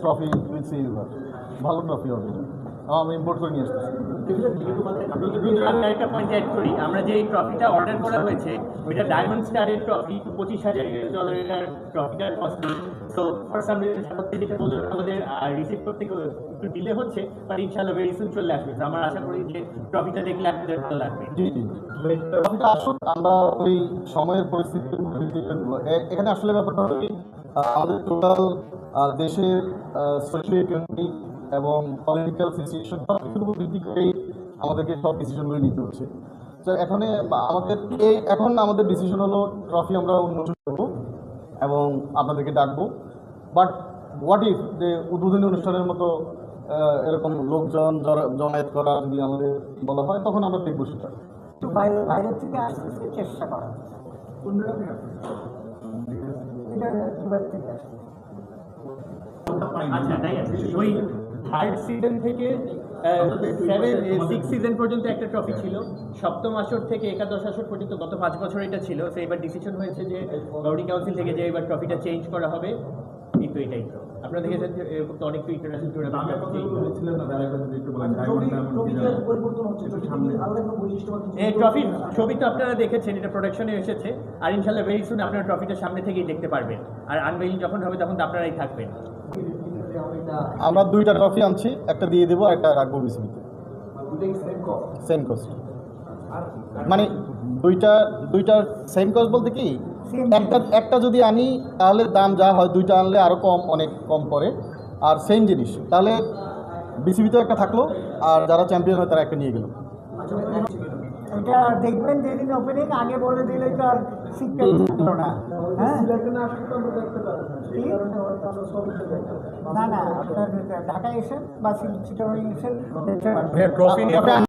Trophy will see your. ভালো trophy হবে এটা। আমি ইম্পোর্ট করে নিয়ে আসতেছি। আমি একটা পয়েন্ট অ্যাড করি, আমরা যে এই ট্রফিটা অর্ডার করা হয়েছে ওইটা ডায়মন্ড স্টারের ট্রফি, 25,000 ট্রফিটার কস্ট। তো ফর সাম রিজন যেটা বললো আমাদের রিসিভ করতে একটু ডিলে হচ্ছে, বাট ইনশাআল্লাহ ভেরি সুন চলে আসবে। তো আমরা আশা করি যে ট্রফিটা দেখলে আপনাদের ভালো লাগবে। জি জি, ট্রফিটা আসুক, আমরা ওই সময়ের পরিস্থিতির এখানে আসলে ব্যাপারটা হলো আমাদের টোটাল দেশের সোশিও ইকোনমিক এবং পলিটিক্যাল সিচুয়েশন সব কিছুর উপর ভিত্তি করেই আমাদেরকে সব ডিসিশনগুলো নিতে হচ্ছে। তো এখন আমাদের ডিসিশন হলো ট্রফি আমরা উন্মোচন করবো এবং আপনাদেরকে ডাকবো। বাট হোয়াট ইফ যে উদ্বোধনী অনুষ্ঠানের মতো এরকম লোকজন জমায়েত করা যদি আমাদের বলা হয়, তখন আমরা দেখবো সেটা। বাইরের থেকে আসতে চেষ্টা করা, আচ্ছা তাই আছে, ওই থার্ড সিজন থেকে 6 সিজন পর্যন্ত একটা ট্রফি ছিল, সপ্তম আসর থেকে একাদশ আসর পর্যন্ত গত 5 বছর এটা ছিল। তো এবার ডিসিশন হয়েছে যে গভর্নিং কাউন্সিল থেকে যে এবার ট্রফিটা চেঞ্জ করা হবে। কিন্তু এটাই তো আপনারা দেখেছেন যে এরকম তো অনেক ইন্টারন্যাশনাল টুর্নামেন্ট এই ট্রফির ছবি তো আপনারা দেখেছেন, এটা প্রোডাকশনে এসেছে। আর ইনশাল্লাহ ভেরি সুন আপনারা ট্রফিটা সামনে থেকেই দেখতে পারবেন। আর আনভেইলিং যখন হবে তখন তো আপনারাই থাকবেন। আমরা 2টা ট্রফি আনছি, একটা দিয়ে দেবো, একটা রাখবো বিসিবিতে। সেম কস্ট, মানে দুইটার সেম কস্ট বলতে কি, একটা যদি আনি তাহলে দাম যা হয়, 2টা আনলে আরও অনেক কম পড়ে। আর সেম জিনিস তাহলে বিসিবিতে একটা থাকলো, আর যারা চ্যাম্পিয়ন হয় তারা একটা নিয়ে গেল। এটা দেখবেন যেদিন ওপেনিং আগে বলে দিলে তো আর সিক্রেট থাকলো না। হ্যাঁ না আপনার ঢাকায় এসেন বা চিটাগাং এসেন।